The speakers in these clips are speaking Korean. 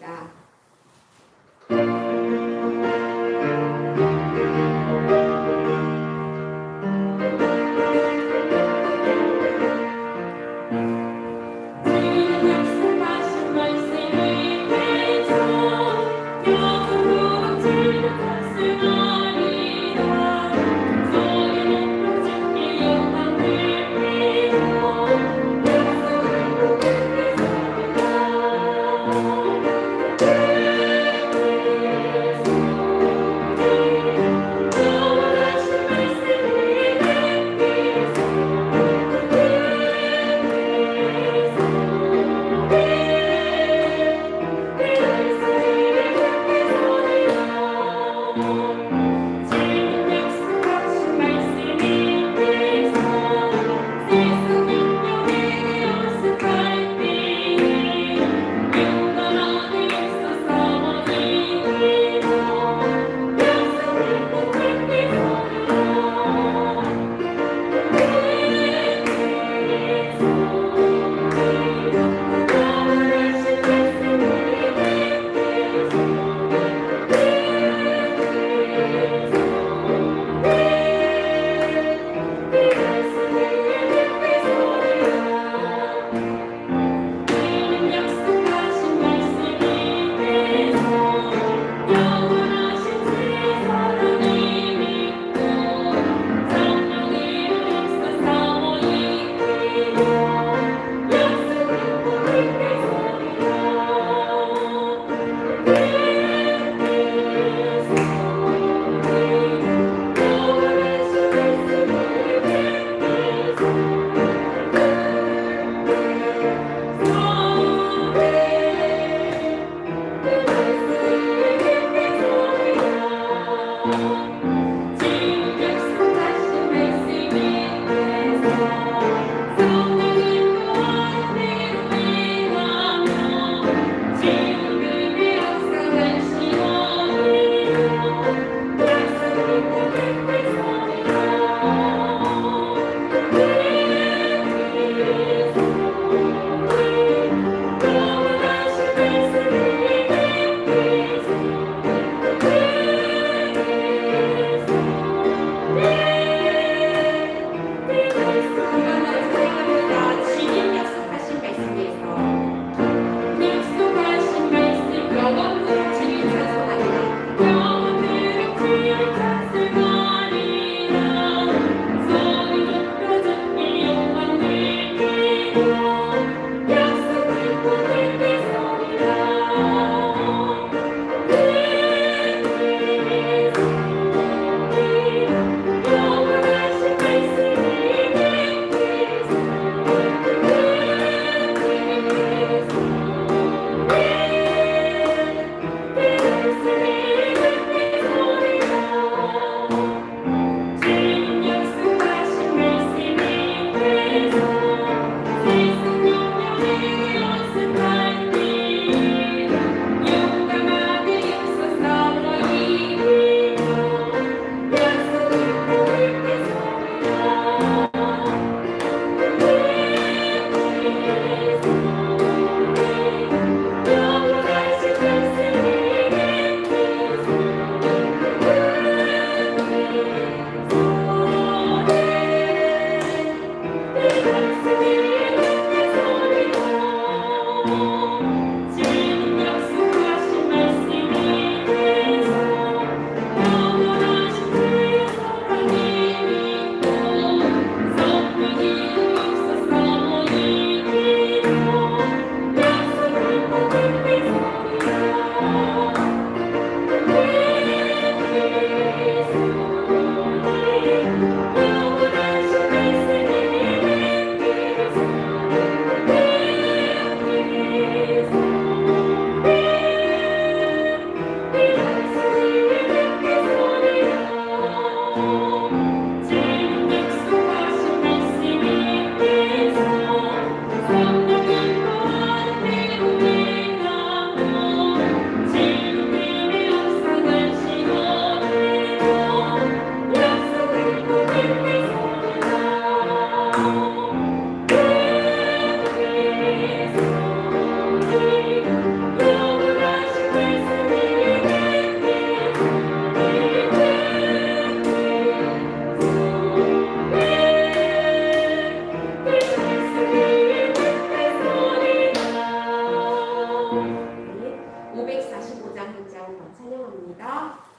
기도합니다. 545장 한 장 더 찬양합니다.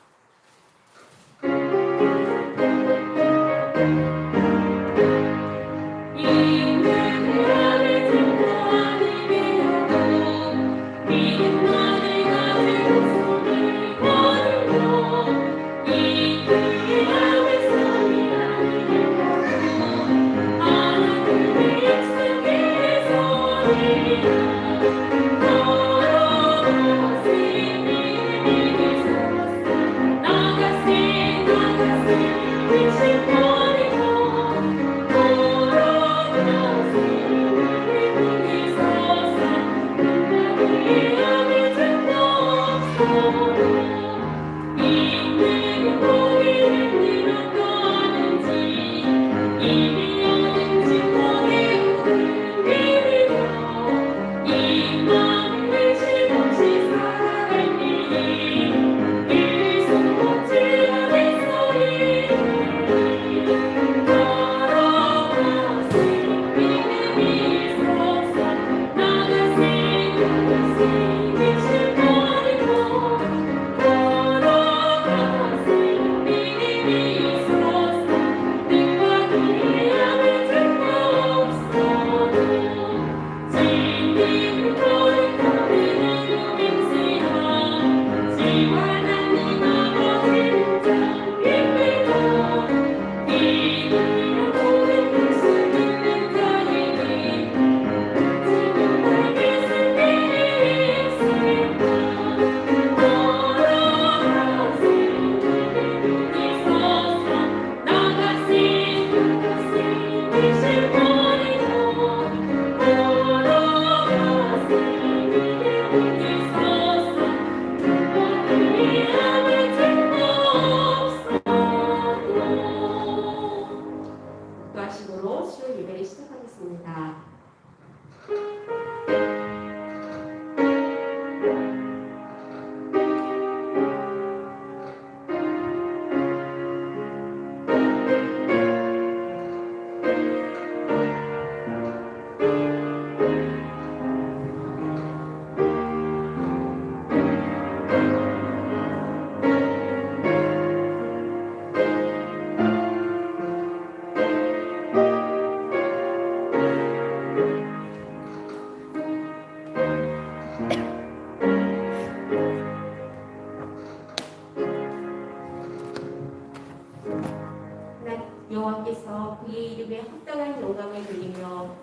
여호와께서 그의 이름에 합당한 영광을 돌리며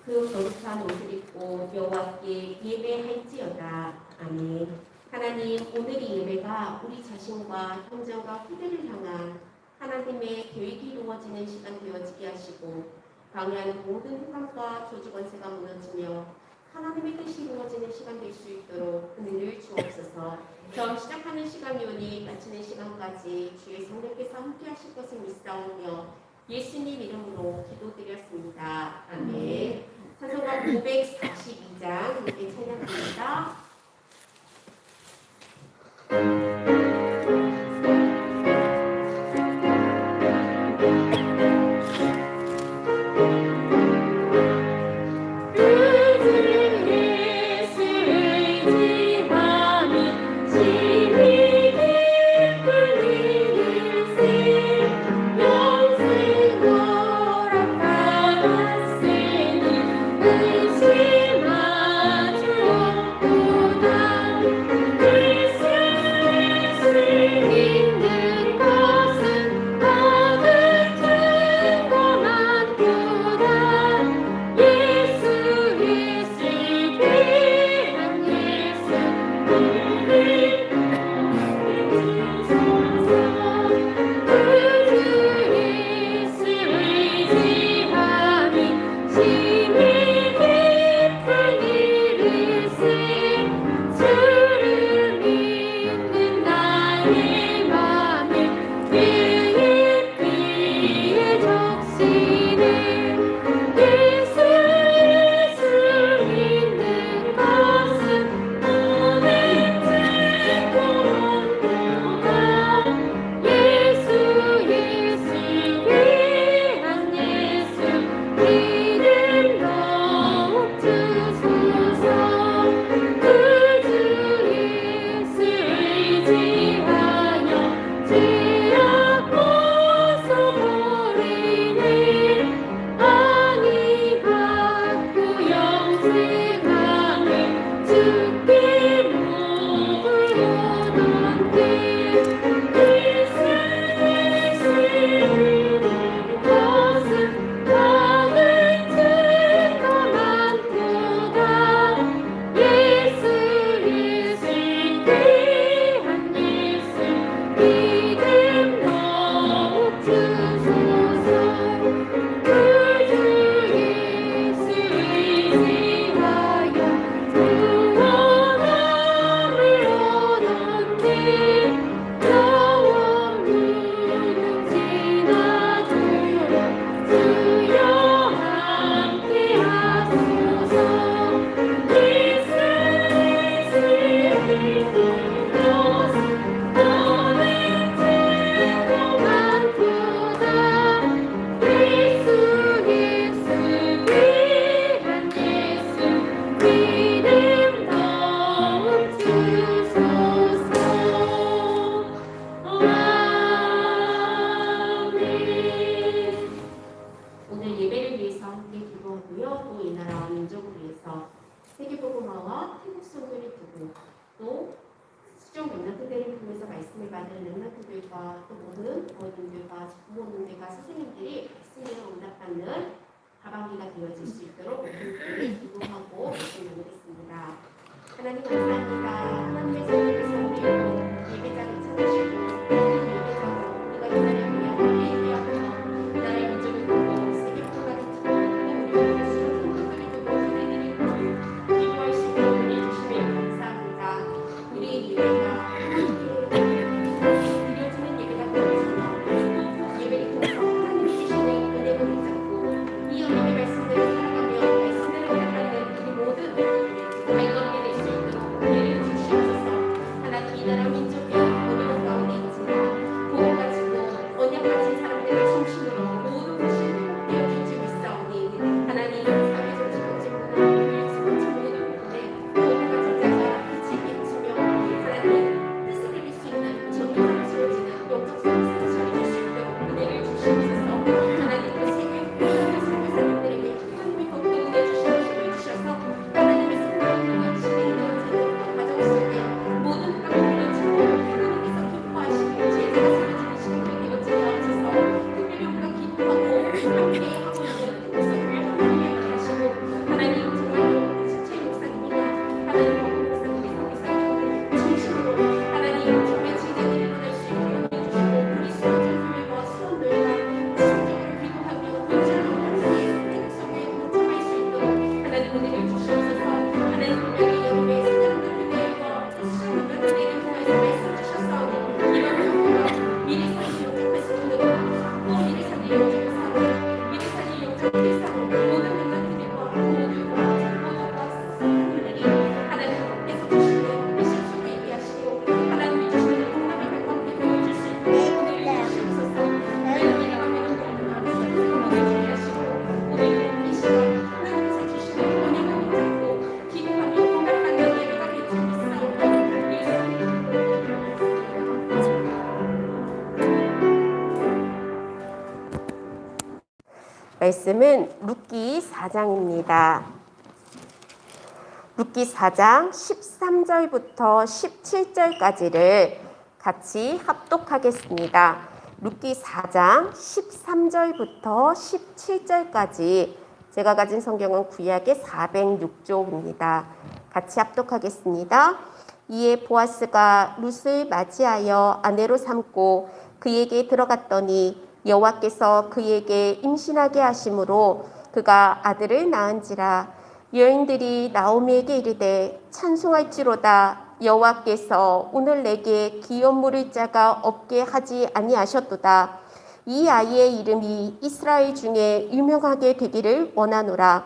그 거룩한 옷을 입고 여호와께 예배할지어다. 아멘. 하나님, 오늘 이 예배가 우리 자신과 형제와 후대를 향한 하나님의 계획이 이루어지는 시간 되어지게 하시고 방해하는 모든 흑암과 저주 권세가 무너지며 하나님의 뜻이 이루어지는 시간 될 수 있도록 은혜를 주옵소서. 처음 시작하는 시간이오니 마치는 시간까지 주의 성령께서 함께 하실 것을 믿사오며 예수님 이름으로 기도드렸습니다. 아멘. 찬송가 542장 함께 찬양합니다. 말씀을 받은 렘넌트들과 또 모든 부모님들과 부모님들과 선생님들이 말씀에 응답받는 하반기가 되어질 수 있도록 우리 기도하고 말씀 나누겠습니다. 하나님 감사합니다. 하나님의 성령께서 우리 예배자를 찾으시고 예배자로 우리가 이 자리에 모여 예배하며 나의 민족을 보고 세계보다 우리 수많은 분들이 보고 기대드리고 기도할 수 있도록 우리 주심에 감사합니다. 우리 예배가 드려지는 예배가 되어지며 예배를 통해서 하나님이 주시는 은혜를 붙잡고 이 은혜의 말씀대로 살아가며 말씀대로 살아가는 우리 모든 발걸음이 될 수 있도록 은혜를 주시옵소서. 하나님 이 나라 민족이 어려운 가운데 있지만 복을 가지고 언약 가진 사람들의 중심으로 모든 것이 회복되어질지 믿사오니 하나님 사회적 지도체문화 일수치 모든 부분에 복을 가진 자가 같이 깨치며 하나님 뜻을 이룰 수 있는 정의가 지어지는 영적 서비스를 지어줄 수 있도록 은혜를 주시옵소서. 하나님 그 세계 모든 선교사님들에게 하나님의 덕분에 은혜 주셔서 하나님의 성령을 진행되어지는 과정 속에 모든 땅을 무너지고 하나님께서 기뻐하시는 제자가 세워지는 시간이 되어지게 하옵소서. 특별히 우리가 기도하고 함께 하고 있는 구성을 하나님의 하시고 하나님 정말 신체 목사님이나 하나님 목사님께서 중심으로 하나님 정말 제자들이 일어날 수 있도록 해주시고 우리 수원전교회와 수원교회가 지속적으로 기도하며 현실로 함께 행성에 동참할 수 있도록 하나님 은혜를 주시옵소서. 하나님 분명히 여름에 사랑하는 그대와 수많은 분들에게 통해서 말씀 주셨사오니 이런 경우가 미리 살기 영접할 수 있도록 또 미리 살기 영접을 사고 미리 살기 영접을 사고 모든 멤버들과 부모들과 장모들과 선생님들이 하나님께서 주시는 미션 속에 있게 하시고 하나님이 주시는 공감의 발걸음이 되어줄 수 있도록 은혜를 주시옵소서. 하나님이 가면은 공감을 하시고 오늘 이 시간 하나님께서 주시는 언약을 붙잡고 기도하며 공감하는 예배가 될줄 믿사오니 예수님 말씀은 룻기 4장입니다. 룻기 4장 13절부터 17절까지를 같이 합독하겠습니다. 룻기 4장 13절부터 17절까지 제가 가진 성경은 구약의 406쪽입니다. 같이 합독하겠습니다. 이에 보아스가 룻을 맞이하여 아내로 삼고 그에게 들어갔더니 여호와께서 그에게 임신하게 하심으로 그가 아들을 낳은지라. 여인들이 나오미에게 이르되 찬송할지로다. 여호와께서 오늘 내게 기업 물을 자가 없게 하지 아니하셨도다. 이 아이의 이름이 이스라엘 중에 유명하게 되기를 원하노라.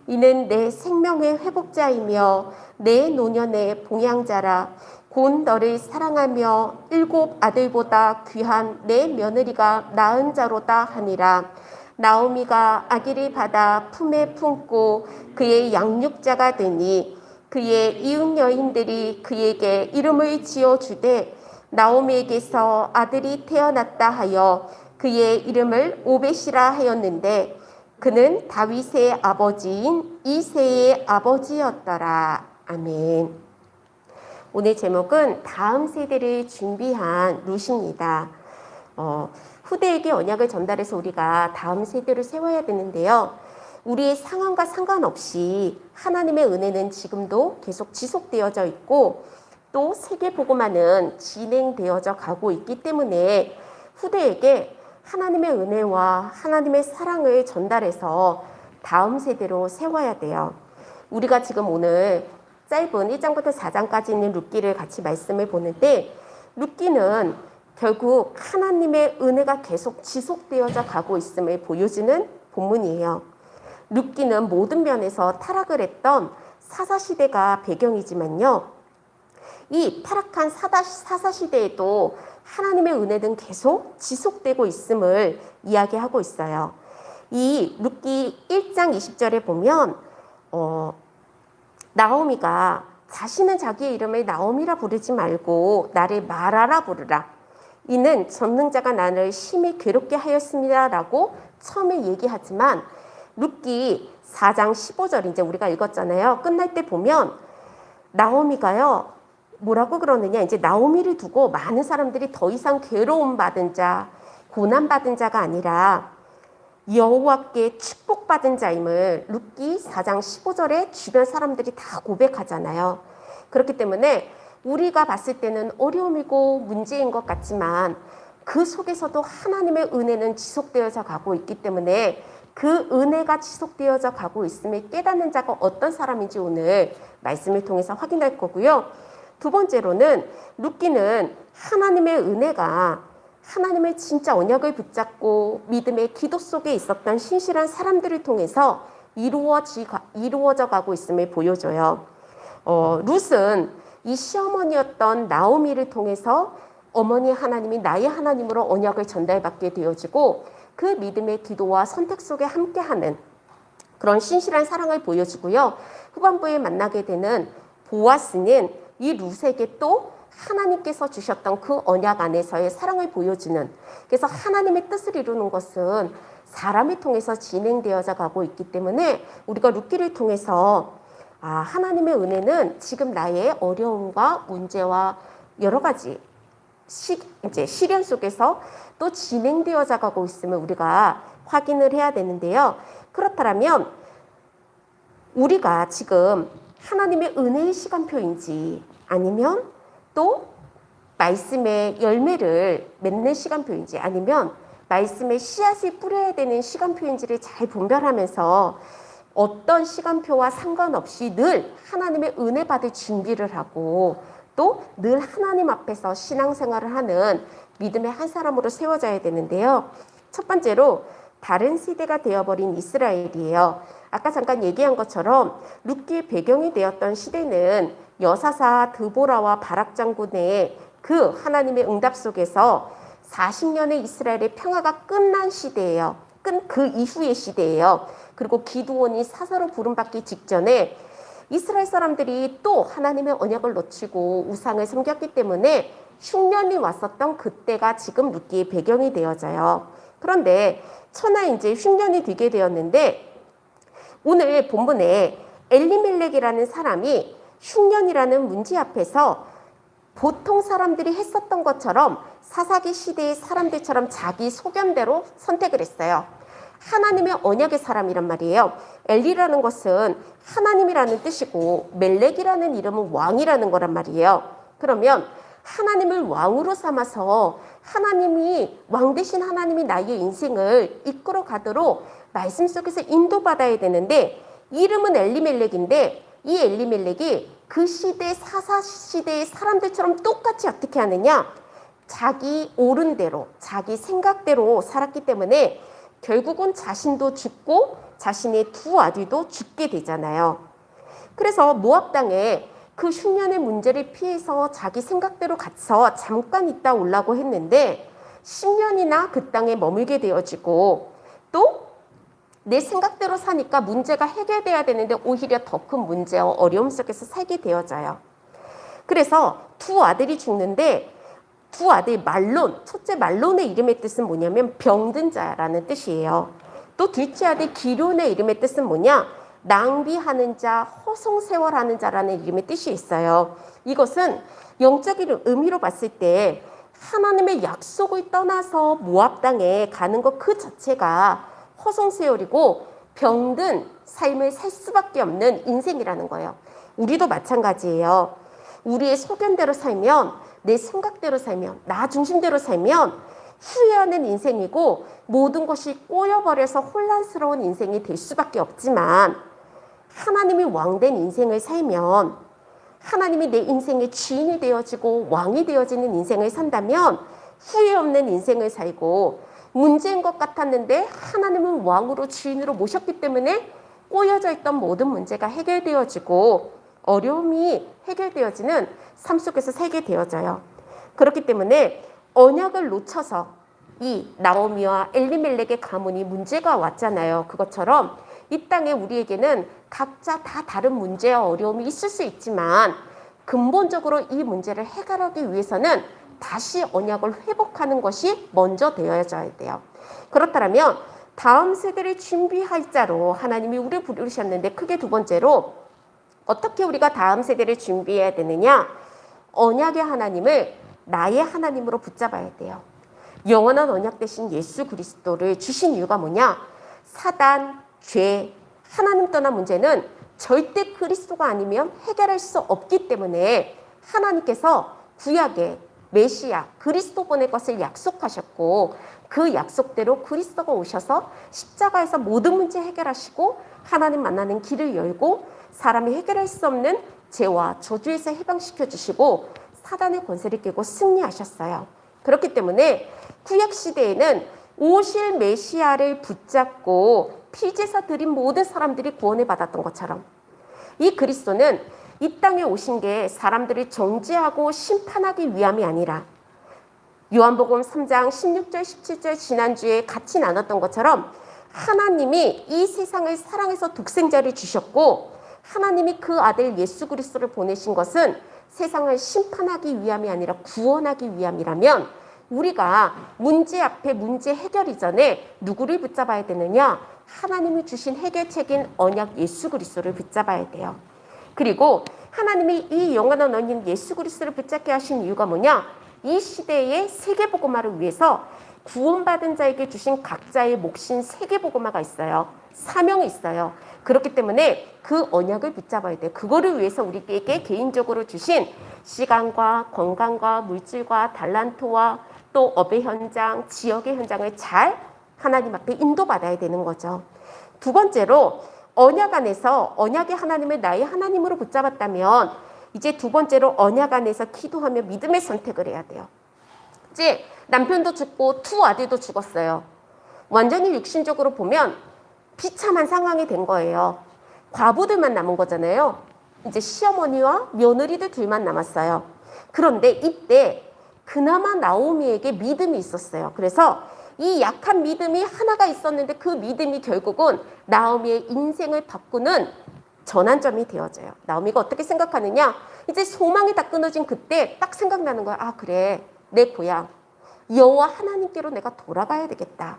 이는 내 생명의 회복자이며 내 노년의 봉양자라. 곧 너를 사랑하며 7 아들보다 귀한 내 며느리가 낳은 자로다 하니라. 나오미가 아기를 받아 품에 품고 그의 양육자가 되니 그의 이웃 여인들이 그에게 이름을 지어주되 나오미에게서 아들이 태어났다 하여 그의 이름을 오벳이라 하였는데 그는 다윗의 아버지인 이새의 아버지였더라. 아멘. 오늘 제목은 다음 세대를 준비한 룻입니다. 후대에게 언약을 전달해서 우리가 다음 세대를 세워야 되는데요. 우리의 상황과 상관없이 하나님의 은혜는 지금도 계속 지속되어져 있고 또 세계복음화는 진행되어져 가고 있기 때문에 후대에게 하나님의 은혜와 하나님의 사랑을 전달해서 다음 세대로 세워야 돼요. 우리가 지금 오늘 짧은 1장부터 4장까지 있는 룻기를 같이 말씀을 보는데 룻기는 결국 하나님의 은혜가 계속 지속되어져 가고 있음을 보여주는 본문이에요. 룻기는 모든 면에서 타락을 했던 사사시대가 배경이지만요. 이 타락한 사사시대에도 하나님의 은혜는 계속 지속되고 있음을 이야기하고 있어요. 이 룻기 1장 20절에 보면 나오미가 자신은 자기의 이름을 나오미라 부르지 말고 나를 마라라 부르라. 이는 전능자가 나를 심히 괴롭게 하였습니다. 라고 처음에 얘기하지만 룻기 4장 15절 이제 우리가 읽었잖아요. 끝날 때 보면 나오미가요. 뭐라고 그러느냐, 이제 나오미를 두고 많은 사람들이 더 이상 괴로움 받은 자, 고난 받은 자가 아니라 여호와께 축복받은 자임을 룻기 4장 15절에 주변 사람들이 다 고백하잖아요. 그렇기 때문에 우리가 봤을 때는 어려움이고 문제인 것 같지만 그 속에서도 하나님의 은혜는 지속되어져 가고 있기 때문에 그 은혜가 지속되어져 가고 있음을 깨닫는 자가 어떤 사람인지 오늘 말씀을 통해서 확인할 거고요. 두 번째로는 룻기는 하나님의 은혜가 하나님의 진짜 언약을 붙잡고 믿음의 기도 속에 있었던 신실한 사람들을 통해서 이루어져 가고 있음을 보여줘요. 룻은 이 시어머니였던 나오미를 통해서 어머니 하나님이 나의 하나님으로 언약을 전달받게 되어지고 그 믿음의 기도와 선택 속에 함께하는 그런 신실한 사랑을 보여주고요. 후반부에 만나게 되는 보아스는 이 룻에게 또 하나님께서 주셨던 그 언약 안에서의 사랑을 보여주는, 그래서 하나님의 뜻을 이루는 것은 사람을 통해서 진행되어져 가고 있기 때문에 우리가 룻기를 통해서 하나님의 은혜는 지금 나의 어려움과 문제와 여러 가지 이제 시련 속에서 또 진행되어져 가고 있음을 우리가 확인을 해야 되는데요. 그렇다면 우리가 지금 하나님의 은혜의 시간표인지 아니면 또 말씀의 열매를 맺는 시간표인지 아니면 말씀의 씨앗을 뿌려야 되는 시간표인지를 잘 분별하면서 어떤 시간표와 상관없이 늘 하나님의 은혜 받을 준비를 하고 또 늘 하나님 앞에서 신앙생활을 하는 믿음의 한 사람으로 세워져야 되는데요. 첫 번째로 다른 시대가 되어버린 이스라엘이에요. 아까 잠깐 얘기한 것처럼 룻기의 배경이 되었던 시대는 여사사 드보라와 바락 장군의 그 하나님의 응답 속에서 40년의 이스라엘의 평화가 끝난 시대예요. 그 이후의 시대예요. 그리고 기드온이 사사로 부름받기 직전에 이스라엘 사람들이 또 하나님의 언약을 놓치고 우상을 섬겼기 때문에 흉년이 왔었던 그때가 지금 룻기의 배경이 되어져요. 그런데 천하 이제 흉년이 되게 되었는데 오늘 본문에 엘리멜렉이라는 사람이 흉년이라는 문제 앞에서 보통 사람들이 했었던 것처럼 사사기 시대의 사람들처럼 자기 소견대로 선택을 했어요. 하나님의 언약의 사람이란 말이에요. 엘리라는 것은 하나님이라는 뜻이고 멜렉이라는 이름은 왕이라는 거란 말이에요. 그러면 하나님을 왕으로 삼아서 하나님이 왕 대신 하나님이 나의 인생을 이끌어 가도록 말씀 속에서 인도받아야 되는데 이름은 엘리멜렉인데 이 엘리멜렉이 그 시대 사사 시대의 사람들처럼 똑같이 어떻게 하느냐, 자기 옳은 대로 자기 생각대로 살았기 때문에 결국은 자신도 죽고 자신의 두 아들도 죽게 되잖아요. 그래서 모압 땅에 그 흉년의 문제를 피해서 자기 생각대로 가서 잠깐 있다 오려고 했는데 10년이나 그 땅에 머물게 되어지고 또 내 생각대로 사니까 문제가 해결돼야 되는데 오히려 더 큰 문제와 어려움 속에서 살게 되어져요. 그래서 두 아들이 죽는데 두 아들 말론, 첫째 말론의 이름의 뜻은 뭐냐면 병든 자라는 뜻이에요. 또 둘째 아들 기론의 이름의 뜻은 뭐냐? 낭비하는 자, 허송세월하는 자라는 이름의 뜻이 있어요. 이것은 영적인 의미로 봤을 때 하나님의 약속을 떠나서 모압 땅에 가는 것 그 자체가 허송세월이고 병든 삶을 살 수밖에 없는 인생이라는 거예요. 우리도 마찬가지예요. 우리의 소견대로 살면, 내 생각대로 살면, 나 중심대로 살면 후회하는 인생이고 모든 것이 꼬여버려서 혼란스러운 인생이 될 수밖에 없지만 하나님이 왕된 인생을 살면, 하나님이 내 인생의 주인이 되어지고 왕이 되어지는 인생을 산다면 후회 없는 인생을 살고, 문제인 것 같았는데 하나님은 왕으로 주인으로 모셨기 때문에 꼬여져 있던 모든 문제가 해결되어지고 어려움이 해결되어지는 삶 속에서 살게 되어져요. 그렇기 때문에 언약을 놓쳐서 이 나오미와 엘리멜렉의 가문이 문제가 왔잖아요. 그것처럼 이 땅에 우리에게는 각자 다 다른 문제와 어려움이 있을 수 있지만 근본적으로 이 문제를 해결하기 위해서는 다시 언약을 회복하는 것이 먼저 되어져야 돼요. 그렇다면 다음 세대를 준비할 자로 하나님이 우리를 부르셨는데 크게 두 번째로 어떻게 우리가 다음 세대를 준비해야 되느냐? 언약의 하나님을 나의 하나님으로 붙잡아야 돼요. 영원한 언약 대신 예수 그리스도를 주신 이유가 뭐냐? 사단, 죄, 하나님 떠난 문제는 절대 그리스도가 아니면 해결할 수 없기 때문에 하나님께서 구약에 메시아, 그리스도 보낼 것을 약속하셨고 그 약속대로 그리스도가 오셔서 십자가에서 모든 문제 해결하시고 하나님 만나는 길을 열고 사람이 해결할 수 없는 죄와 저주에서 해방시켜 주시고 사단의 권세를 깨고 승리하셨어요. 그렇기 때문에 구약 시대에는 오실 메시아를 붙잡고 피제사 드린 모든 사람들이 구원을 받았던 것처럼 이 그리스도는 이 땅에 오신 게 사람들을 정죄하고 심판하기 위함이 아니라 요한복음 3장 16절 17절 지난주에 같이 나눴던 것처럼 하나님이 이 세상을 사랑해서 독생자를 주셨고 하나님이 그 아들 예수 그리스도를 보내신 것은 세상을 심판하기 위함이 아니라 구원하기 위함이라면 우리가 문제 앞에 문제 해결 이전에 누구를 붙잡아야 되느냐? 하나님이 주신 해결책인 언약 예수 그리스도를 붙잡아야 돼요. 그리고 하나님이 이 영원한 언약 예수 그리스도를 붙잡게 하신 이유가 뭐냐? 이 시대의 세계복음화를 위해서 구원받은 자에게 주신 각자의 몫인 세계복음화가 있어요. 사명이 있어요. 그렇기 때문에 그 언약을 붙잡아야 돼요. 그거를 위해서 우리에게 개인적으로 주신 시간과 건강과 물질과 달란트와 또 업의 현장, 지역의 현장을 잘 하나님 앞에 인도받아야 되는 거죠. 두 번째로 언약 안에서 언약의 하나님을 나의 하나님으로 붙잡았다면 이제 두 번째로 언약 안에서 기도하며 믿음의 선택을 해야 돼요. 이제 남편도 죽고 두 아들도 죽었어요. 완전히 육신적으로 보면 비참한 상황이 된 거예요. 과부들만 남은 거잖아요. 이제 시어머니와 며느리들 둘만 남았어요. 그런데 이때 그나마 나오미에게 믿음이 있었어요. 그래서 이 약한 믿음이 하나가 있었는데 그 믿음이 결국은 나오미의 인생을 바꾸는 전환점이 되어져요. 나오미가 어떻게 생각하느냐? 이제 소망이 다 끊어진 그때 딱 생각나는 거야. 아, 그래. 내 고향 여호와 하나님께로 내가 돌아가야 되겠다.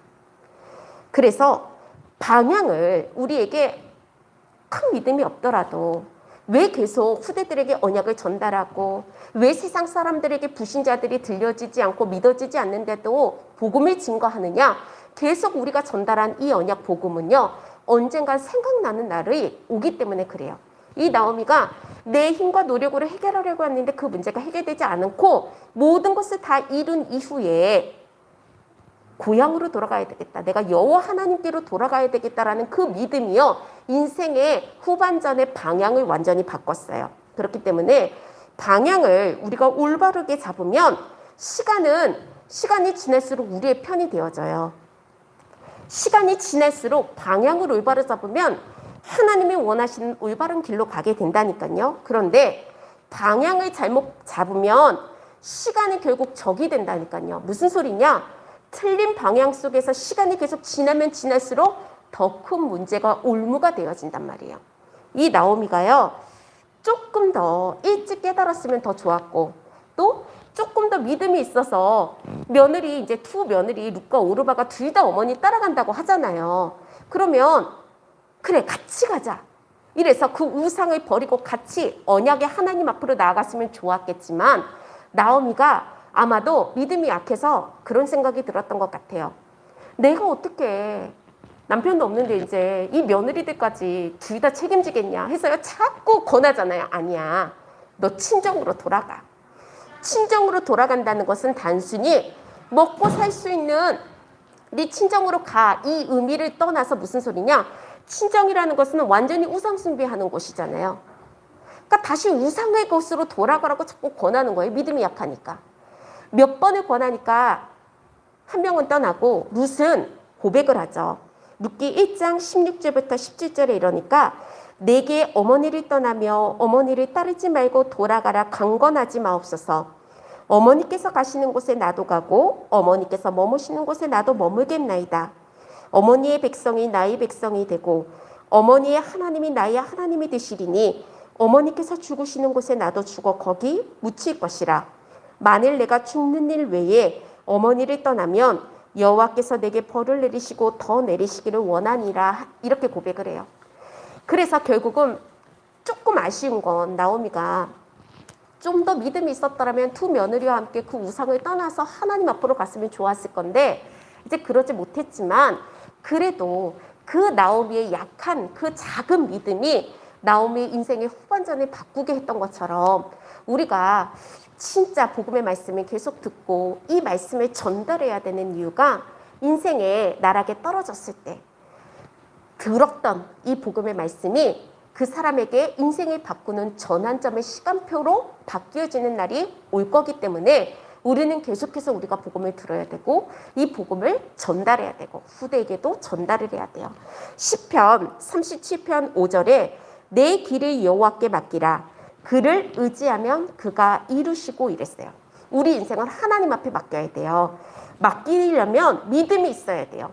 그래서 방향을 우리에게 큰 믿음이 없더라도 왜 계속 후대들에게 언약을 전달하고 왜 세상 사람들에게 불신자들이 들려지지 않고 믿어지지 않는데도 복음을 증거하느냐? 계속 우리가 전달한 이 언약 복음은요. 언젠가 생각나는 날이 오기 때문에 그래요. 이 나오미가 내 힘과 노력으로 해결하려고 했는데 그 문제가 해결되지 않고 모든 것을 다 이룬 이후에 고향으로 돌아가야 되겠다. 내가 여호와 하나님께로 돌아가야 되겠다라는 그 믿음이요. 인생의 후반전의 방향을 완전히 바꿨어요. 그렇기 때문에 방향을 우리가 올바르게 잡으면 시간이 지날수록 우리의 편이 되어져요. 시간이 지날수록 방향을 올바로 잡으면 하나님이 원하시는 올바른 길로 가게 된다니까요. 그런데 방향을 잘못 잡으면 시간이 결국 적이 된다니까요. 무슨 소리냐? 틀린 방향 속에서 시간이 계속 지나면 지날수록 더 큰 문제가 올무가 되어진단 말이에요. 이 나오미가요. 조금 더 일찍 깨달았으면 더 좋았고 또 조금 더 믿음이 있어서 며느리 이제 두 며느리 룻과 오르바가 둘 다 어머니 따라간다고 하잖아요. 그러면 그래 같이 가자. 이래서 그 우상을 버리고 같이 언약의 하나님 앞으로 나아갔으면 좋았겠지만 나오미가 아마도 믿음이 약해서 그런 생각이 들었던 것 같아요. 내가 어떻게 남편도 없는데 이제 이 며느리들까지 둘 다 책임지겠냐 해서요. 자꾸 권하잖아요. 아니야. 너 친정으로 돌아가. 친정으로 돌아간다는 것은 단순히 먹고 살 수 있는 네 친정으로 가. 이 의미를 떠나서 무슨 소리냐. 친정이라는 것은 완전히 우상 숭배하는 곳이잖아요. 그러니까 다시 우상의 곳으로 돌아가라고 자꾸 권하는 거예요. 믿음이 약하니까. 몇 번을 권하니까 한 명은 떠나고 룻은 고백을 하죠. 룻기 1장 16절부터 17절에 이러니까 내게 어머니를 떠나며 어머니를 따르지 말고 돌아가라 강권하지 마옵소서. 어머니께서 가시는 곳에 나도 가고 어머니께서 머무시는 곳에 나도 머물겠나이다. 어머니의 백성이 나의 백성이 되고 어머니의 하나님이 나의 하나님이 되시리니 어머니께서 죽으시는 곳에 나도 죽어 거기 묻힐 것이라. 만일 내가 죽는 일 외에 어머니를 떠나면 여호와께서 내게 벌을 내리시고 더 내리시기를 원하니라. 이렇게 고백을 해요. 그래서 결국은 조금 아쉬운 건 나오미가 좀 더 믿음이 있었더라면 두 며느리와 함께 그 우상을 떠나서 하나님 앞으로 갔으면 좋았을 건데 이제 그러지 못했지만 그래도 그 나오미의 약한 그 작은 믿음이 나오미의 인생의 후반전을 바꾸게 했던 것처럼 우리가 진짜 복음의 말씀을 계속 듣고 이 말씀을 전달해야 되는 이유가 인생에 나락에 떨어졌을 때 들었던 이 복음의 말씀이 그 사람에게 인생을 바꾸는 전환점의 시간표로 바뀌어지는 날이 올 거기 때문에 우리는 계속해서 우리가 복음을 들어야 되고 이 복음을 전달해야 되고 후대에게도 전달을 해야 돼요. 시편 37편 5절에 내 길을 여호와께 맡기라. 그를 의지하면 그가 이루시고 이랬어요. 우리 인생을 하나님 앞에 맡겨야 돼요. 맡기려면 믿음이 있어야 돼요.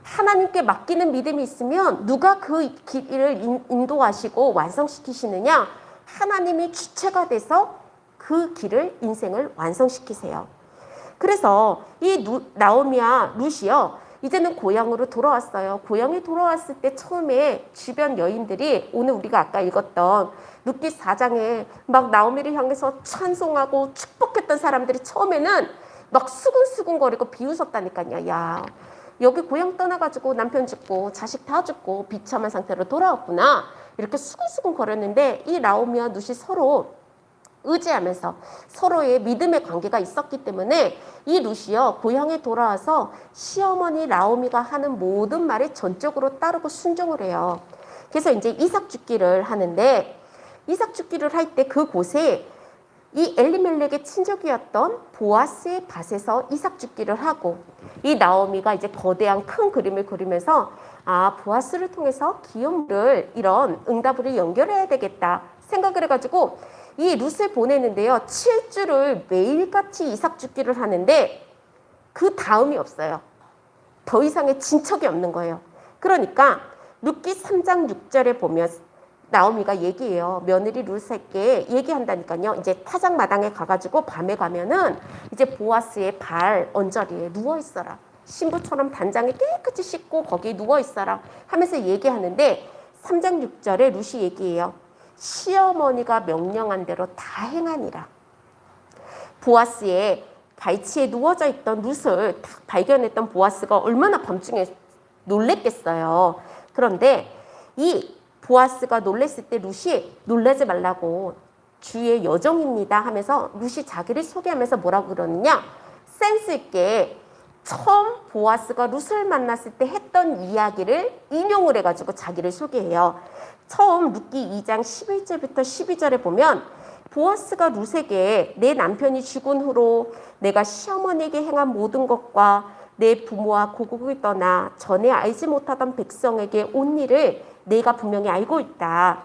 하나님께 맡기는 믿음이 있으면 누가 그 길을 인도하시고 완성시키시느냐? 하나님이 주체가 돼서 그 길을 인생을 완성시키세요. 그래서 이 나오미와 룻이요. 이제는 고향으로 돌아왔어요. 고향에 돌아왔을 때 처음에 주변 여인들이 오늘 우리가 아까 읽었던 룻기 4장에 막 나오미를 향해서 찬송하고 축복했던 사람들이 처음에는 막 수근수근거리고 비웃었다니까요. 야, 여기 고향 떠나가지고 남편 죽고 자식 다 죽고 비참한 상태로 돌아왔구나. 이렇게 수근수근거렸는데 이 나오미와 룻이 서로 의지하면서 서로의 믿음의 관계가 있었기 때문에 이 룻이요 고향에 돌아와서 시어머니 나오미가 하는 모든 말에 전적으로 따르고 순종을 해요. 그래서 이제 이삭 죽기를 하는데 이삭 죽기를 할 때 그곳에 이 엘리멜렉의 친족이었던 보아스의 밭에서 이삭 죽기를 하고 이 나오미가 이제 거대한 큰 그림을 그리면서 아 보아스를 통해서 기업을 이런 응답으로 연결해야 되겠다 생각을 해가지고 이 룻을 보내는데요. 7주를 매일같이 이삭 죽기를 하는데 그 다음이 없어요. 더 이상의 진척이 없는 거예요. 그러니까 룻기 3장 6절에 보면 나오미가 얘기해요. 며느리 룻에게 얘기한다니까요. 이제 타작마당에 가가지고 밤에 가면은 이제 보아스의 발 언저리에 누워있어라. 신부처럼 단장에 깨끗이 씻고 거기에 누워있어라 하면서 얘기하는데 3장 6절에 룻이 얘기해요. 시어머니가 명령한 대로 다 행하니라. 보아스의 발치에 누워져 있던 룻을 딱 발견했던 보아스가 얼마나 밤중에 놀랬겠어요. 그런데 이 보아스가 놀랬을 때 룻이 놀라지 말라고 주의 여종입니다 하면서 룻이 자기를 소개하면서 뭐라고 그러느냐 센스 있게 처음 보아스가 룻을 만났을 때 했던 이야기를 인용을 해가지고 자기를 소개해요. 처음 룻기 2장 11절부터 12절에 보면 보아스가 룻에게 내 남편이 죽은 후로 내가 시어머니에게 행한 모든 것과 내 부모와 고국을 떠나 전에 알지 못하던 백성에게 온 일을 내가 분명히 알고 있다.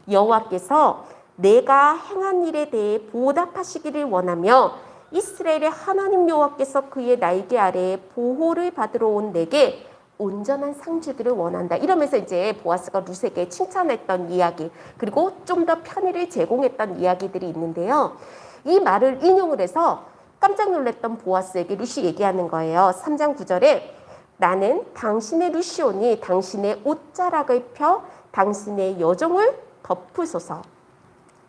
여호와께서 내가 행한 일에 대해 보답하시기를 원하며 이스라엘의 하나님 여호와께서 그의 날개 아래에 보호를 받으러 온 내게 온전한 상 주기를 원한다. 이러면서 이제 보아스가 룻에게 칭찬했던 이야기 그리고 좀 더 편의를 제공했던 이야기들이 있는데요. 이 말을 인용을 해서 깜짝 놀랐던 보아스에게 룻이 얘기하는 거예요. 3장 9절에 나는 당신의 룻이오니 당신의 옷자락을 펴 당신의 여종을 덮으소서.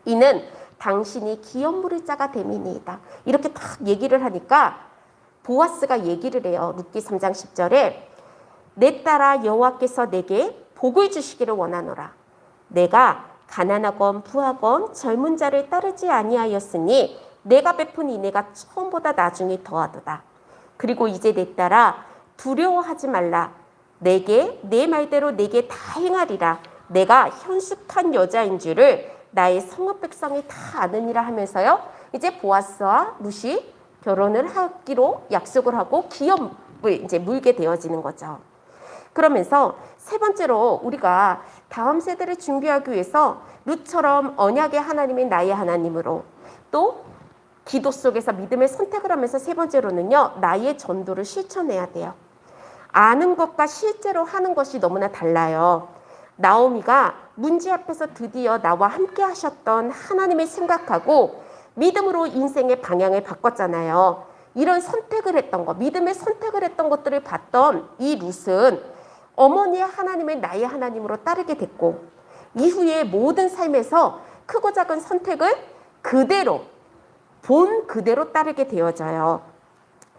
이는 당신이 기업물을 짜가 됨이니이다. 이렇게 딱 얘기를 하니까 보아스가 얘기를 해요. 룻기 3장 10절에 내 딸아 여호와께서 내게 복을 주시기를 원하노라. 내가 가난하건 부하건 젊은 자를 따르지 아니하였으니 내가 베푼 인애가 처음보다 나중에 더하도다. 그리고 이제 내 딸아 두려워하지 말라. 내게 내 말대로 내게 다 행하리라. 내가 현숙한 여자인 줄을 나의 성읍 백성이 다 아느니라 하면서요. 이제 보아스와 룻이 결혼을 하기로 약속을 하고 기업을 이제 물게 되어지는 거죠. 그러면서 세 번째로 우리가 다음 세대를 준비하기 위해서 룻처럼 언약의 하나님인 나의 하나님으로 또 기도 속에서 믿음의 선택을 하면서 세 번째로는요. 나의 전도를 실천해야 돼요. 아는 것과 실제로 하는 것이 너무나 달라요. 나오미가 문제 앞에서 드디어 나와 함께 하셨던 하나님을 생각하고 믿음으로 인생의 방향을 바꿨잖아요. 이런 선택을 했던 것, 믿음의 선택을 했던 것들을 봤던 이 룻은 어머니의 하나님을 나의 하나님으로 따르게 됐고 이후에 모든 삶에서 크고 작은 선택을 그대로 본 그대로 따르게 되어져요.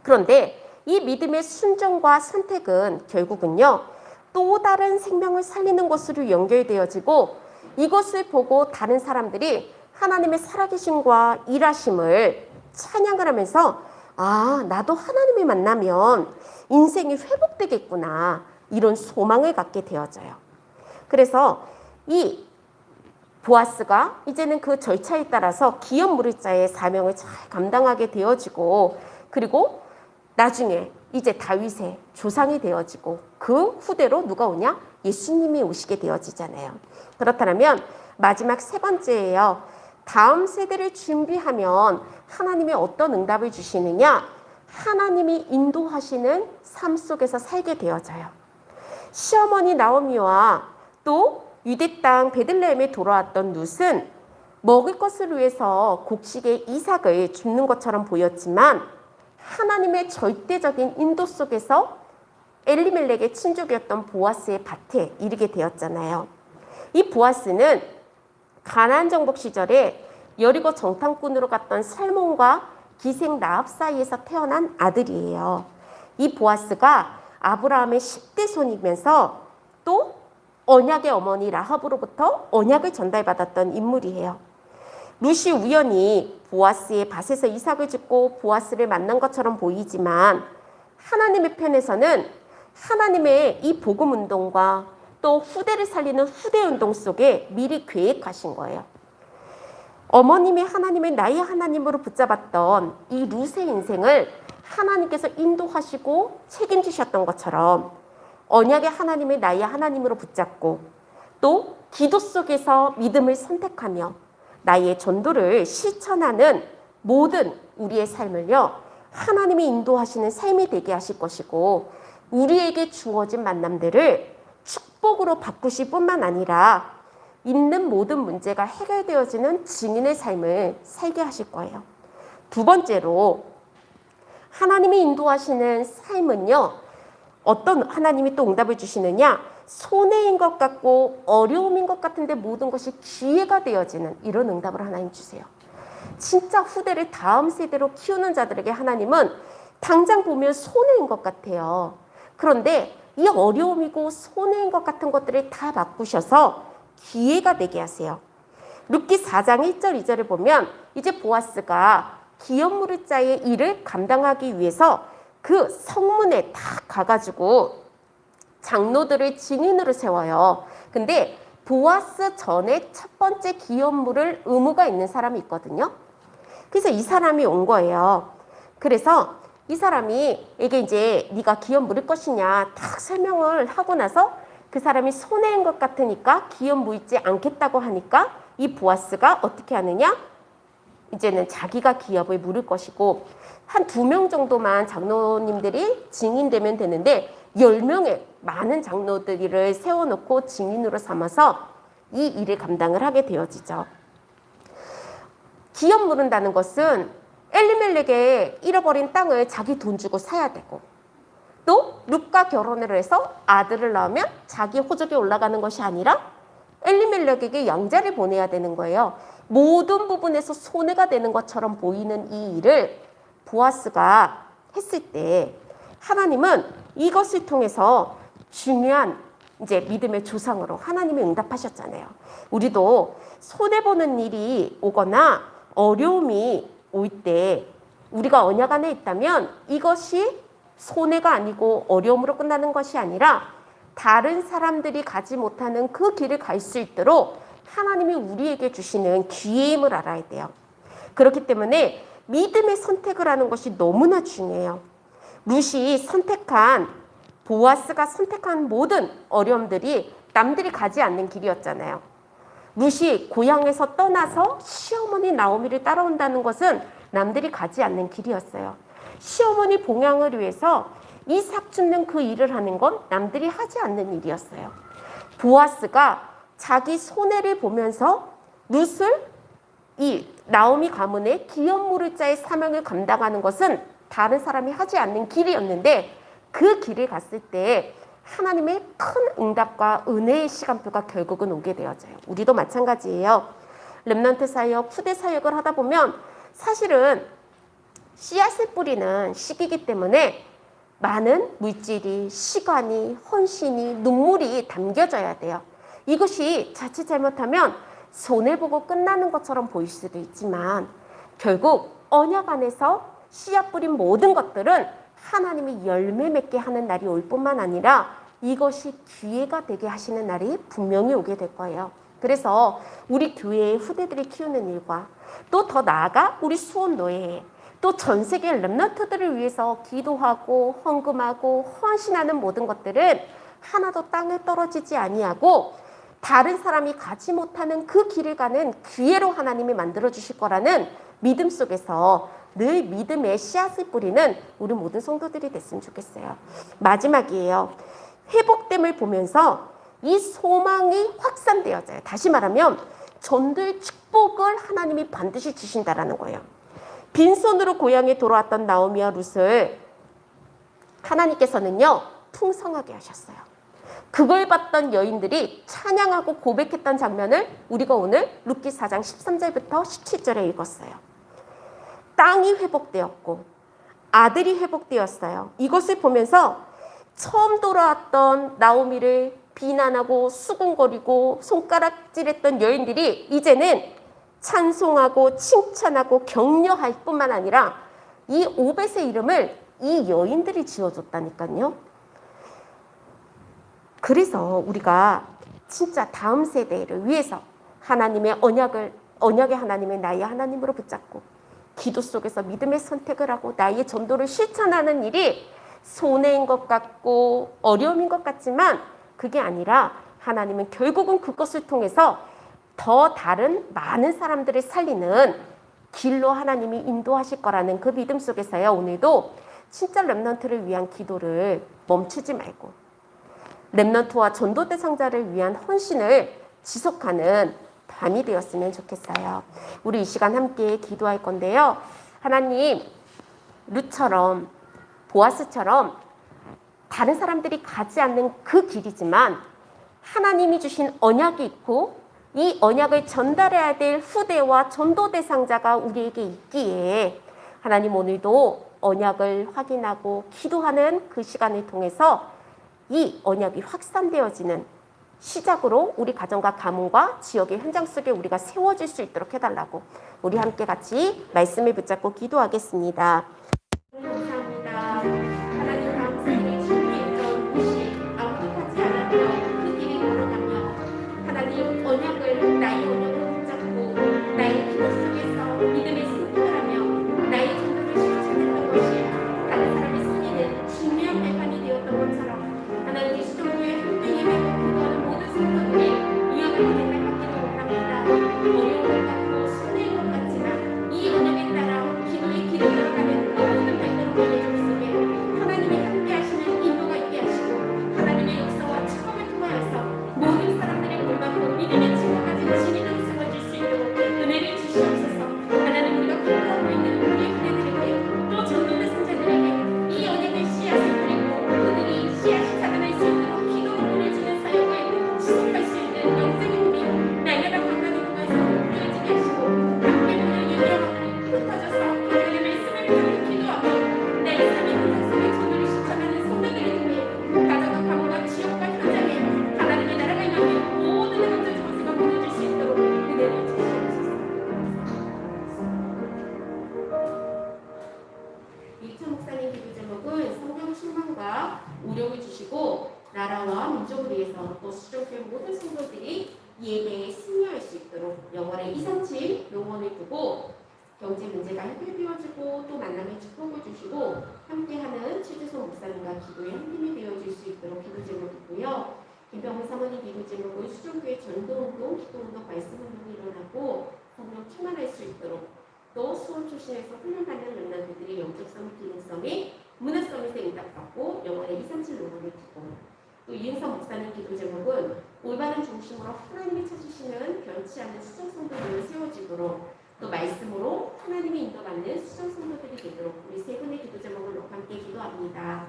그런데 이 믿음의 순종과 선택은 결국은요, 또 다른 생명을 살리는 것으로 연결되어지고 이것을 보고 다른 사람들이 하나님의 살아계심과 일하심을 찬양을 하면서 아, 나도 하나님을 만나면 인생이 회복되겠구나, 이런 소망을 갖게 되어져요. 그래서 이 보아스가 이제는 그 절차에 따라서 기업 무리자의 사명을 잘 감당하게 되어지고, 그리고 나중에 이제 다윗의 조상이 되어지고 그 후대로 누가 오냐? 예수님이 오시게 되어지잖아요. 그렇다면 마지막 세 번째예요. 다음 세대를 준비하면 하나님이 어떤 응답을 주시느냐? 하나님이 인도하시는 삶 속에서 살게 되어져요. 시어머니 나오미와 또 유대 땅 베들레헴에 돌아왔던 룻은 먹을 것을 위해서 곡식의 이삭을 줍는 것처럼 보였지만 하나님의 절대적인 인도 속에서 엘리멜렉의 친족이었던 보아스의 밭에 이르게 되었잖아요. 이 보아스는 가나안 정복 시절에 여리고 정탐꾼으로 갔던 살몬과 기생 라합 사이에서 태어난 아들이에요. 이 보아스가 아브라함의 10대 손이면서 또 언약의 어머니 라합으로부터 언약을 전달받았던 인물이에요. 룻이 우연히 보아스의 밭에서 이삭을 줍고 보아스를 만난 것처럼 보이지만 하나님의 편에서는 하나님의 이 복음 운동과 또 후대를 살리는 후대 운동 속에 미리 계획하신 거예요. 어머님이 하나님을 나의 하나님으로 붙잡았던 이 룻의 인생을 하나님께서 인도하시고 책임지셨던 것처럼 언약의 하나님을 나의 하나님으로 붙잡고 또 기도 속에서 믿음을 선택하며 나의 전도를 실천하는 모든 우리의 삶을요, 하나님이 인도하시는 삶이 되게 하실 것이고 우리에게 주어진 만남들을 축복으로 바꾸실 뿐만 아니라 있는 모든 문제가 해결되어지는 증인의 삶을 살게 하실 거예요. 두 번째로 하나님이 인도하시는 삶은요, 어떤 하나님이 또 응답을 주시느냐? 손해인 것 같고 어려움인 것 같은데 모든 것이 기회가 되어지는 이런 응답을 하나님 주세요. 진짜 후대를 다음 세대로 키우는 자들에게 하나님은 당장 보면 손해인 것 같아요. 그런데 이 어려움이고 손해인 것 같은 것들을 다 바꾸셔서 기회가 되게 하세요. 룻기 4장 1절 2절을 보면 이제 보아스가 기업 무리자의 일을 감당하기 위해서 그 성문에 다 가가지고 장로들을 증인으로 세워요. 근데 보아스 전에 첫 번째 기업 물을 의무가 있는 사람이 있거든요. 그래서 이 사람이 온 거예요. 그래서 이 사람이 이게 이제 네가 기업 물을 것이냐 딱 설명을 하고 나서 그 사람이 손해인 것 같으니까 기업 물지 않겠다고 하니까 이 보아스가 어떻게 하느냐? 이제는 자기가 기업을 물을 것이고 한 2명 정도만 장로님들이 증인되면 되는데 10명의 많은 장로들을 세워놓고 증인으로 삼아서 이 일을 감당을 하게 되어지죠. 기업 물은다는 것은 엘리멜렉의 잃어버린 땅을 자기 돈 주고 사야 되고 또 룻과 결혼을 해서 아들을 낳으면 자기 호적에 올라가는 것이 아니라 엘리멜렉에게 양자를 보내야 되는 거예요. 모든 부분에서 손해가 되는 것처럼 보이는 이 일을 보아스가 했을 때 하나님은 이것을 통해서 중요한 이제 믿음의 조상으로 하나님이 응답하셨잖아요. 우리도 손해보는 일이 오거나 어려움이 올 때 우리가 언약 안에 있다면 이것이 손해가 아니고 어려움으로 끝나는 것이 아니라 다른 사람들이 가지 못하는 그 길을 갈 수 있도록 하나님이 우리에게 주시는 기회임을 알아야 돼요. 그렇기 때문에 믿음의 선택을 하는 것이 너무나 중요해요. 룻이 선택한 보아스가 선택한 모든 어려움들이 남들이 가지 않는 길이었잖아요. 룻이 고향에서 떠나서 시어머니 나오미를 따라온다는 것은 남들이 가지 않는 길이었어요. 시어머니 봉양을 위해서 이삭 줍는 그 일을 하는 건 남들이 하지 않는 일이었어요. 보아스가 자기 손해를 보면서 룻을 이 나오미 가문의 기업 물을 자의 사명을 감당하는 것은 다른 사람이 하지 않는 길이었는데 그 길을 갔을 때 하나님의 큰 응답과 은혜의 시간표가 결국은 오게 되어져요. 우리도 마찬가지예요. 렘넌트 사역, 후대 사역을 하다 보면 사실은 씨앗을 뿌리는 시기이기 때문에 많은 물질이, 시간이, 헌신이, 눈물이 담겨져야 돼요. 이것이 자칫 잘못하면 손해보고 끝나는 것처럼 보일 수도 있지만 결국 언약 안에서 씨앗 뿌린 모든 것들은 하나님이 열매 맺게 하는 날이 올 뿐만 아니라 이것이 기회가 되게 하시는 날이 분명히 오게 될 거예요. 그래서 우리 교회의 후대들이 키우는 일과 또 더 나아가 우리 수원노예 또 전 세계 렘넌트들을 위해서 기도하고 헌금하고 헌신하는 모든 것들은 하나도 땅에 떨어지지 아니하고 다른 사람이 가지 못하는 그 길을 가는 기회로 하나님이 만들어 주실 거라는 믿음 속에서 늘 믿음의 씨앗을 뿌리는 우리 모든 성도들이 됐으면 좋겠어요. 마지막이에요. 회복됨을 보면서 이 소망이 확산되어져요. 다시 말하면 전도의 축복을 하나님이 반드시 주신다라는 거예요. 빈손으로 고향에 돌아왔던 나오미와 룻을 하나님께서는요 풍성하게 하셨어요. 그걸 봤던 여인들이 찬양하고 고백했던 장면을 우리가 오늘 룻기 4장 13절부터 17절에 읽었어요. 땅이 회복되었고 아들이 회복되었어요. 이것을 보면서 처음 돌아왔던 나오미를 비난하고 수군거리고 손가락질했던 여인들이 이제는 찬송하고 칭찬하고 격려할 뿐만 아니라 이 오벳의 이름을 이 여인들이 지어줬다니까요. 그래서 우리가 진짜 다음 세대를 위해서 하나님의 언약의 하나님의 나의 하나님으로 붙잡고 기도 속에서 믿음의 선택을 하고 나의 전도를 실천하는 일이 손해인 것 같고 어려움인 것 같지만 그게 아니라 하나님은 결국은 그것을 통해서 더 다른 많은 사람들을 살리는 길로 하나님이 인도하실 거라는 그 믿음 속에서요. 오늘도 진짜 렘넌트를 위한 기도를 멈추지 말고 렘넌트와 전도 대상자를 위한 헌신을 지속하는 밤이 되었으면 좋겠어요. 우리 이 시간 함께 기도할 건데요. 하나님, 룻처럼 보아스처럼 다른 사람들이 가지 않는 그 길이지만 하나님이 주신 언약이 있고 이 언약을 전달해야 될 후대와 전도 대상자가 우리에게 있기에 하나님 오늘도 언약을 확인하고 기도하는 그 시간을 통해서 이 언약이 확산되어지는 시작으로 우리 가정과 가문과 지역의 현장 속에 우리가 세워질 수 있도록 해달라고 우리 함께 같이 말씀을 붙잡고 기도하겠습니다. 감사합니다. 하나님 감사드리니 준비했던 음식 아무것하지 않았며 그 길을 걸어가며 하나님 언약을 나의 언약으로 붙잡고 나의 기도 속에서 믿음의 승부를 하며 나의 전도를 실천했던 것이 다른 사람의 손에는 중요한 발판이 되었던 것처럼 하나님의 수종교에 함께 예배하고 기도하는 모든 성도들이 위험한 은혜를 받기를 원합니다. 어려운 것 같고 손해인 것 같지만 이 언약에 따라 기도의 길을 걸어가는 그 모든 발걸음을 내줬음에 하나님이 함께 하시는 인도가 있게 하시고 하나님의 역사와 축복을 통하여서 모든 사람들의 골반고 믿음의 친구까지 지리는 생활 줄 수 있도록 은혜를 주시옵소서. 하나님 우리가 기도하고 있는 우리 후대들에게 또 전도대 성자들에게 이 언약의 씨앗을 뿌리고 그들이 씨앗이 자라날 수 있도록 기도로 보내주는 사역을 지속할 수 있는 영생의 힘이 날마다 강단의 공간에서 보여지게 하시고 함께 보는 유명함을 흩어져서 하나님의 말씀을 붙잡고 기도하며 내 삶의 현장 속에 전도를 실천하는 성도들을 통해 가정과 가문과 지역과 현장에 하나님의 나라가 임하며 모든 영혼들 조세가 보내줄 수 있도록 은혜를 주시옵소서. 이천 목사님 기도 제목은 성경 충만과 우력을 주시고 나라와 민족을 위해서 또 수종교회 모든 성도들이 예배에 승리할 수 있도록 영원의 이상치 영원을 두고 경제 문제가 해결되어지고 또 만남의 축복을 주시고 함께하는 최주선 목사님과 기도에 한 팀이 되어줄 수 있도록 기도 제목이고요. 김병훈 사모님 기도 제목은 수종교회 전도운동, 기도운동, 말씀운동이 일어나고 성령 충만할 수 있도록 또 수원 출신에서 훈련받는 렘넌트들이 영적성, 기능성이 문화성에서 응답받고 영원의 237 로망을 두고 또 이은성 목사님 기도 제목은 올바른 중심으로 하나님이 찾으시는 변치 않는 수정 성도들을 세워지도록 또 말씀으로 하나님이 인도받는 수정 성도들이 되도록 우리 세 분의 기도 제목을 함께 기도합니다.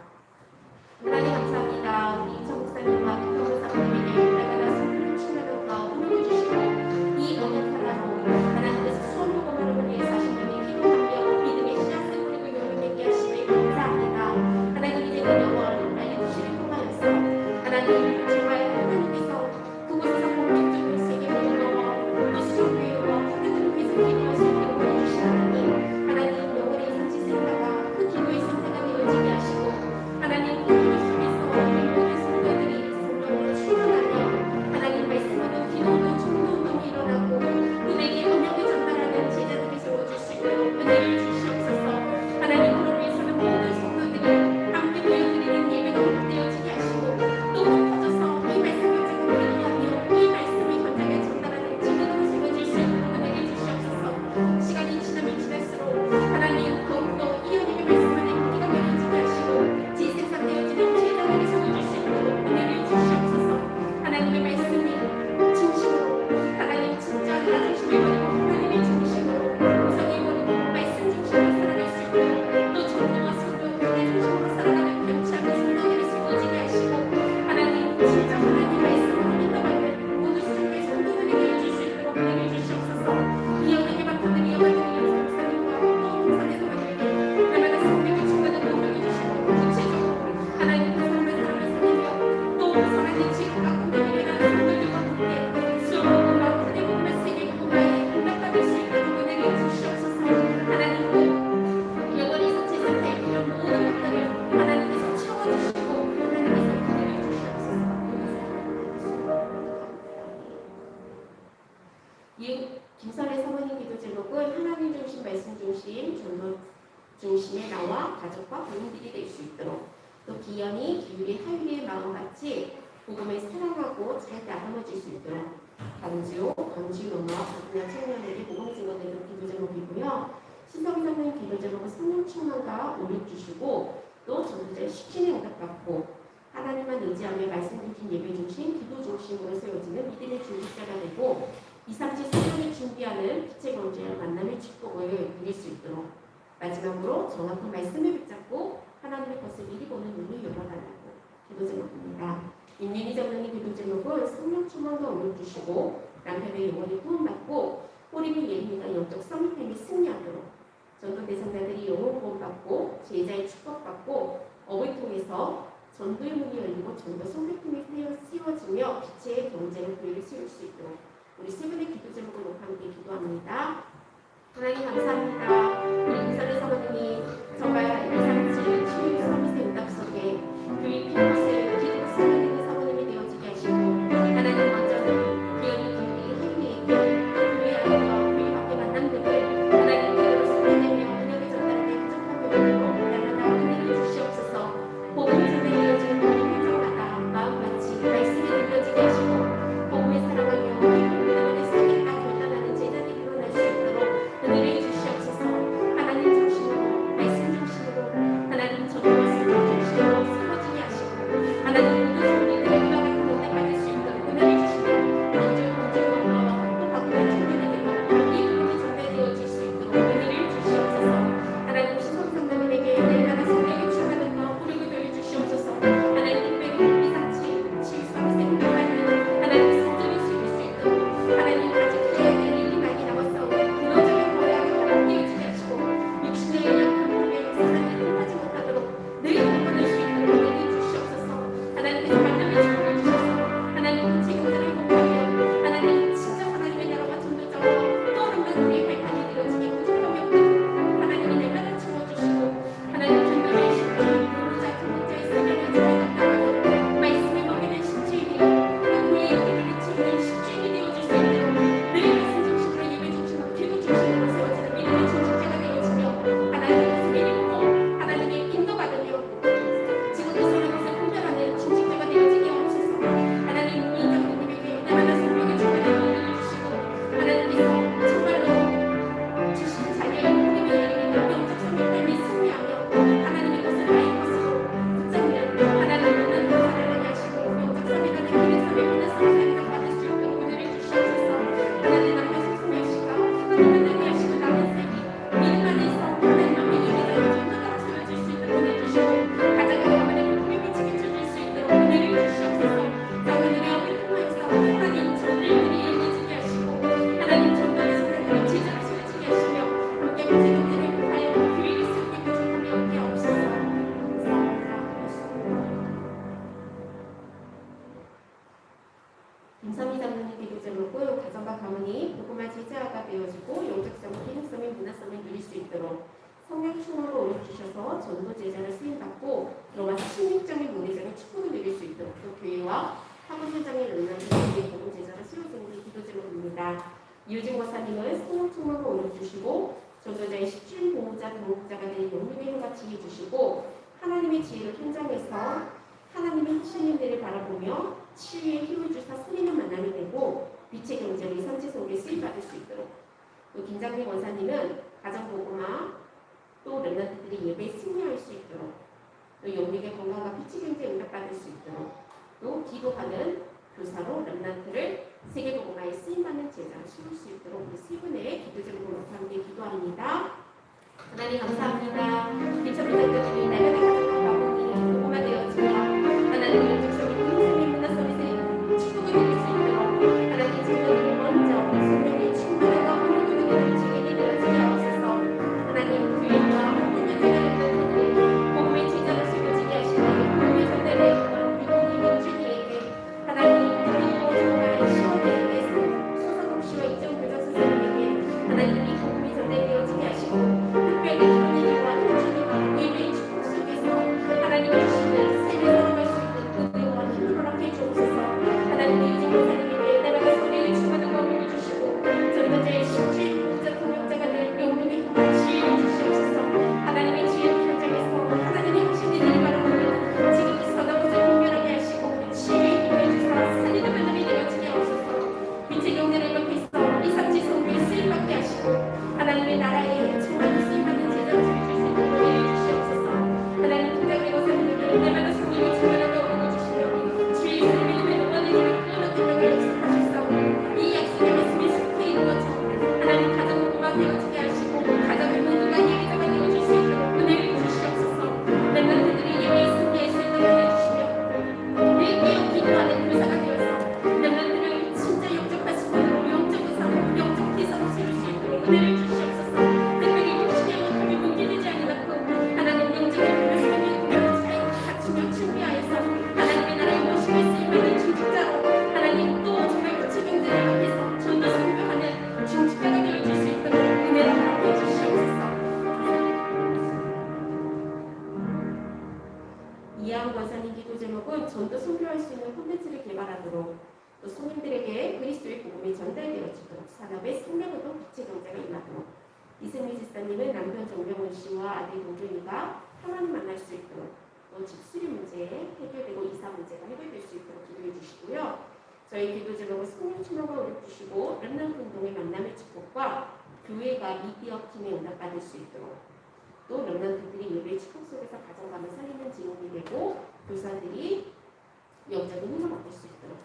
하나님 감사합니다. 우리 이은성 목사님과 김병훈 사모님에게 날마다 성령을 충만하고 은혜를 주시고 이 언약 하나로 하나님께서 수원 복음을 위해 40년의 기도 가족과 부인들이 될 수 있도록 또 기연이, 기율이, 하율이의 마음같이 복음을 사랑하고 잘 나눠질 수 있도록 강주, 강주노마, 박근혜 청년에게 복음 증거되는 기도 제목이고요. 신성사는 기도 제목은 성령 충만과 오력 주시고 또 전도자의 시키는 응답받고 하나님만 의지하며 말씀 드린 예배 중심, 기도 중심으로 세워지는 믿음의 중직자가 되고 2, 3, 7, 4년을 준비하는 빛의 경제와 만남의 축복을 누릴 수 있도록 마지막으로 정확한 말씀을 붙잡고 하나님의 것을 미리 보는 눈을 열어달라고 기도 제목입니다. 임윤희 전능의 기도 제목은 성령 충만과 오력 주시고 남편의 영혼이 구원받고 호림의 예림이가 영적 성립됨이 승리하도록 전도 대상자들이 영혼 구원받고 제자의 축복받고 업을 통해서 전도의 문이 열리고 전도 성교팀이 세워지며 빛의 경제를 교회를 세울 수 있도록 우리 세 분의 기도 제목을 놓고 함께 기도합니다. 하나님 감사합니다. 우리 이선의 사모님이 정말 2, 3, 7 치유 서비스 응답 속에 교회 피어스 기도가 승리되는 사모님이 되어지게 하시고 하나님 먼저는 기업이 교회의 교회 안에서 교회 밖의 만남들을 하나님 기도로 승리되며 은혜를 전달하는 부족한 교회로 날마다 은혜를 주시옵소서. 복음 전달되어지는 모든 회장마다 마음같이 말씀이 들려지게 하시고 복음을 사랑하며 복음 때문에 살겠다 결단하는 제자들이 일어날 수 있도록 은혜를 주시옵소서. 하나님 중심으로 말씀 중심으로 하나님 전도와 성령 중심으로 세워지게 하시고 하나님 모든 손님들의 응답을 가운데 받을 수 있도록 은혜를 주시며 먼저 건강과 또 바꾸는 청년에게도 이 복음이 전달되어질 수 있도록 은혜를 주시옵소서. 하나님 신성상담에게 날마다 성령의 충만한 마음 부르고 도해 주시옵소서. 하나님 특별히 이삭치 칠성세 운동하는 하나님 성전을 지을 수 있도록 하나님 아직 해야 될 일이 많이 남았사오니 근원적인 거야로 함께해주게 하시고 육신의 약한 몸에 세상에 통하지 못하도록 늘 복원할 수 있도록 은혜를 주시옵소서. 하나님께서 만남의 축복을 주셔서 하나님 빛의 경제를 공부하며 하나님 진짜 하나님의 나라와 전도자와 또 한번 우리의 발판이 되어지게 부족함이 없도록 하나님이 날마다 채워주시고 하나님 전도자의 신뢰 공부자 전도자의 사명을 전달하고 말씀을 먹이는 신주인이요 또 그의 기도를 채우는 신주인이 되어줄 수 있도록 늘 말씀 중심으로 예배 중심으로 기도 중심으로 세워지는 믿음의 중직자가 되어지며 하나님의 것을 믿고 하나님의 인도받으며 지금도 서는 것을 분별하는 중직자가 되어지게 하옵소서. 하나님 인정님에게 날마다 성령의 충만한 은혜를 주시고 하나님께서 정말로 주신 자녀의 복음의 열리가 영적 성립됨이 승리하며 하나님의 것을 나의 것으로 붙잡는 하나님 만난 사랑을 하시고 영적 성립하는 기능성의 모든 성장을 받을 수 있도록 은혜를 주시옵소서. 하나님 앞에 성숙하시고 하나님 만나게 하시고 남은 세기 믿음 안에서 하나님 앞에 예배자와 전도자로 세워질 수 있도록 은혜 주시고 가정과 가문의 복음이 비치게 쳐줄 수 있도록 은혜를 주시옵소서. 작은 우리 앞을 통하여서 하나님 전도의 은혜에 이어지게 하시고 하나님 전도의 성장을 제자로 세워지게 하시며 함께 빛의 경제를 공하여 교회를 세우게 부족함이 없게 하옵소서. 김선미 장로님 기도 제목은 가정과 가문이 복음화 제자가 되어지고 영적성과 기능성의 문화성을 누릴 수 있도록 성령 충만으로 오력 주셔서 전도 제자를 쓰임받고 로마서 16장의 모내장의 축복을 누릴 수 있도록 또 교회와 학원 현장의 런나는 교회의 복음 제자를 세워주는 게 기도 제목입니다. 이효진 권사님은 성령 충만으로 오력 주시고 전도자의 십주인 보호자 동목자가 되는 영림의 힘같이 해주시고 하나님의 지혜로 현장에서 하나님의 신인들을 바라보며 치유의 힘을 주사 소리는 만남이 되고 빛의 경제로 선지 속에 쓰임받을 수 있도록 또 김장미 원사님은 가정복음화 또 렘넌트들이 예배에 승리할 수 있도록 또 영육의 건강과 빛의 경제에 응답받을 수 있도록 또 기도하는 교사로 렘넌트를 세계복음화에 쓰임받는 제자로 세울 수 있도록 우리 세 분의 기도 제목으로 함께 기도합니다. 하나님 감사합니다. 김천미 장로님이 날마다 가정과 가문이 복음화되어지며 하나님 영적성이 기능성의 문화성에서 축복을 누릴 수 있도록 하나님 장로님이 먼저 성령의 충만함과 오늘도 은혜를 지게 되어지게 하옵소서. 하나님 교회와 학원 현장을 런나는 복음의 제자로 세워지게 하시고 복음의 전달을 유국님 윤준이에게 하나님 그리고 정말 시원에게 소상공 씨와 이정 교장 선생님에게 하나님 이 복음이 전달되어지게 하시고 특별히 현인이와 윤준이와 이하은 권사님 기도 제목은 전도 선교할 수 있는 콘텐츠를 개발하도록 또 손님들에게 그리스도의 복음이 전달되어지도록 산업의 생명으로 빛의 경제가 임하도록 이승미 집사님은 남편 정병훈 씨와 아들 동준이가 평안히 만날 수 있도록 또 집수리 문제 해결되고 이사 문제가 해결될 수 있도록 기도해 주시고요. 저희 기도 제목은 성령 충만과 오력 주시고 렘넌트 운동의 만남의 축복과 교회가 미디어 팀에 응답받을 수 있도록 또 렘넌트들이 예배 축복 속에서 가정감을 살리는 지원이 되고 교사들이 영적인 힘을 얻을 수 있도록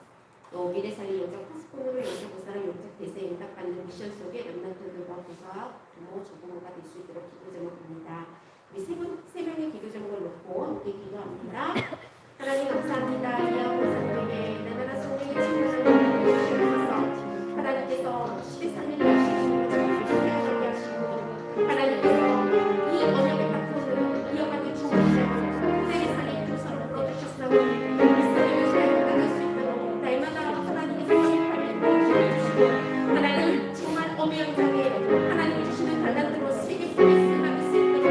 또 미래 살릴 영적 파스포르로 영적 교사랑 영적 대세에 응답받는 미션 속에 렘넌트들과 교사, 부모, 조부모가 될 수 있도록 기도 제목입니다. 우리 세 명의 기도 제목을 놓고 함께 기도합니다. 하나님 감사합니다. 이하은 권사님에게 내 나라 성령의 충만한 은혜를 주시옵소서. 하나님께서 시대 살리는 하시고 주시하게 하시고 하나님께서 이 언약의 바탕으로 이어가는 중심자로 그대의 살린 조서를 내주셨사오니 이 세상을 잘 나갈 수 있도록 날마다 하나님의 성령의 발림을 주시고 하나님 정말 어미 현장에 하나님이 주시는 달란트로 세계 속에 쓰임받을 수 있도록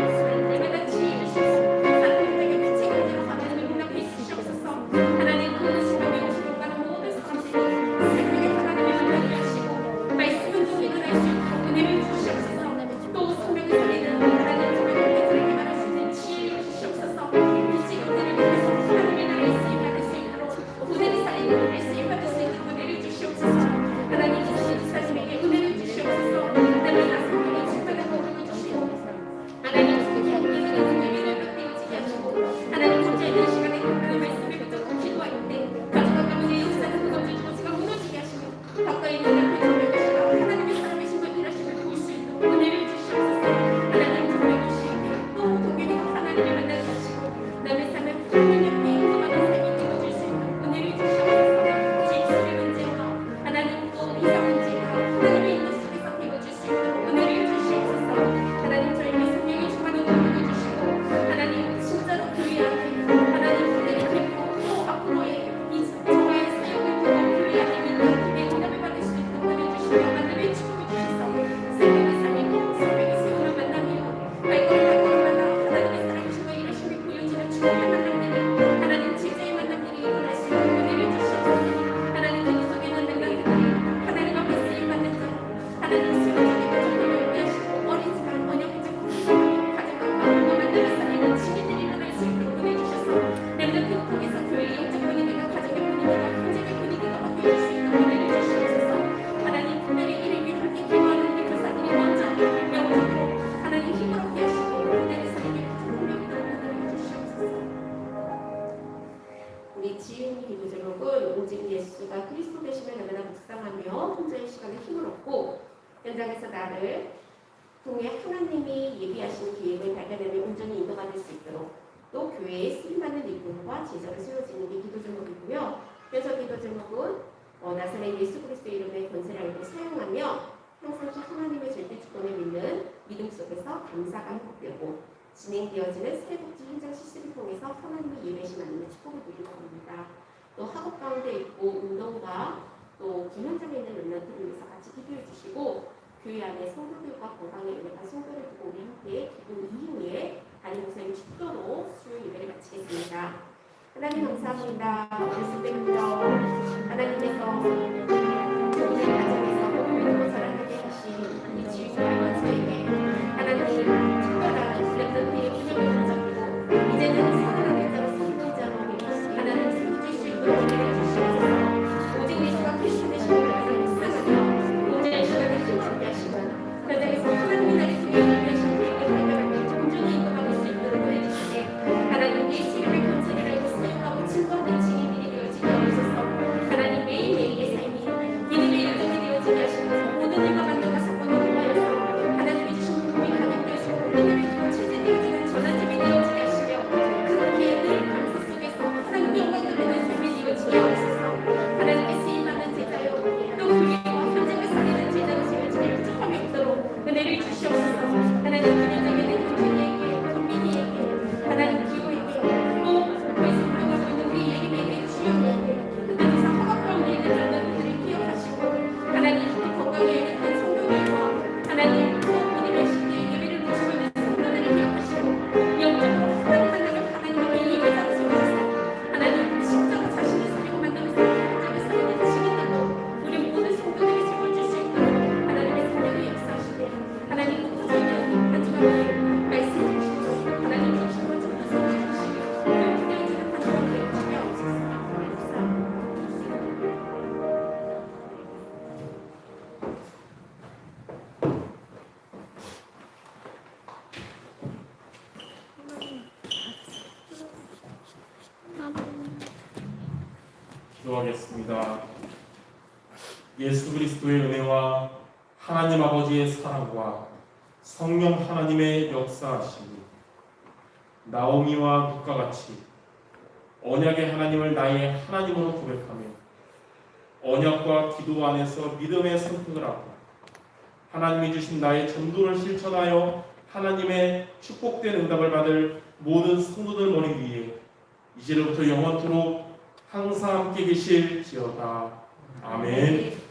날마다 지혜를 주시고 사람들에게 빛의 경제로 하나님을 응답해 주시옵소서. 하나님 그 시간에 오시고 가는 모든 사람들이 생명의 하나님의 만나게 하시고 말씀을 좀 일어날 수 있도록 은혜를 주시옵소서. 또 성령을 살리는 하나님 정말 공동체를 개발할 수 있는 지혜를 주시옵소서. 빛의 경제를 통해서 하나님의 나라에 쓰임받을 수 있도록 부대를 살리는 일에 쓰임받을 수 있도록 은혜를 주시옵소서. 하나님 이승희 집사님에게 은혜를 주시옵소서. 날마다 성령의 충만한 도움을 주시고 하나님 하나님 혼자 있는 시간에 하나님의 말씀을 붙잡고 기도할 때 가족과 가문의 역사는 무너지고 제가 무너지게 하시고 가까이 있는 옆에 정면이시라 하나님의 사람이신 걸 일하심을 볼 수 있도록 은혜를 주시옵소서. 하나님 정말 주시고 또 동경이가 하나님을 만나게 하시고 남의 삶을 풍요롭게 인도하는 삶이 되어줄 수 있도록 은혜를 주시옵소서. 집수리 문제와 하나님 또 이사 문제가 하나님의 인도 속에서 되어줄 수 있도록 은혜를 주시옵소서. 하나님 저에게 성령의 충만한 은혜를 주시고 하나님 진짜로 교회 안에 하나님 은혜를 베풀고 또 앞으로의 이 정화의 사역을 통해 교회 안에 믿는 응답을 받을 수 있도록 은혜 주시며 만남의 축복을 주셔서 생명을 살리고 생명의 세우는 만남이요 발걸음마다 하나님의 사랑이신 거 일하심이 보여지는 축복의 만남들이 하나님 제자의 만남들이 일어날 수 있도록 은혜를 주시옵소서. 하나님 그 속에는 렘넌트들이 하나님 앞에 쓰임받는 자 하나님 수요적인 가정을 위하시고 어리지만 언약의 작품을 가정과 가문과 만남을 살리는 지혜들이 일어날 수 있도록 은혜 주셔서 렘넌트를 통해서 교회의 영적 분위기가 가정의 분위기가 현재의 분위기가 바뀌어질 수 있도록 은혜를 주시옵소서. 하나님 특별히 이를 위해 함께 기도하는 우리 교사들이 먼저 영적으로 하나님 힘으롭게 하시고 은혜를 살리게 풍요롭게 은혜를 주시옵소서. 우리 지은이 기도 제목은 오직 예수가 그리스도 되심을 날마다 묵상하며 혼자의 시간에 힘을 얻고 현장에서 나를 통해 하나님이 예비하신 계획을 발견하며 온전히 인도받을 수 있도록 또 교회에 쓰임받는 일꾼과 제자를 세워지는 게 기도 제목이고요. 그래서 기도 제목은 나사렛 예수 그리스도의 이름의 권세를 알고 사용하며 항상 하나님의 절대 주권을 믿는 믿음 속에서 감사가 회복되고 진행되어지는 사회복지 현장 실습을 통해서 하나님의 예배심 아니면 축복을 누리고 합니다. 또 학업 가운데 있고 운동과 또 기현장에 있는 렘넌트를 위해서 같이 기도해 주시고 교회 안에 성도들과 건강에 연약한 성도를 두고 우리 함께 기도 이후에 담임 목사님 축도로 수요 예배를 마치겠습니다. 하나님 감사합니다. 말씀드립니다. 하나님께서 우리 가정에서 복음을 자라나게 하신 이 지휘자 원수에게 하나님 특별한 렘넌트의 운영을 붙잡고 이제는 사랑하는 자로 선지자로 하나님 세워질 수 있도록 은혜를 주시옵소서. 오직 예수가 그리스도 되심을 위해서 묵상하며 오늘 시간에 힘을 얻게 하시고 현장에서 하나님의 나를 통해 예배하신 계획을 발견할 때 온전히 인도받을 수 있도록 은혜 주시되 하나님 예수 이름의 권세를 알고 사용하고 증거하는 증인들이 되어지게 하옵소서. 하나님 매일매일의 삶이 믿음의 열정이 되어 기도하겠습니다. 예수 그리스도의 은혜와 하나님 아버지의 사랑과 성령 하나님의 역사하심이 나오미와 룻과 같이 언약의 하나님을 나의 하나님으로 고백하며 언약과 기도 안에서 믿음의 선택을 하고 하나님이 주신 나의 전도를 실천하여 하나님의 축복된 응답을 받을 모든 성도들 머리 위에 이제로부터 영원토록 항상 함께 계실지어다. 아멘.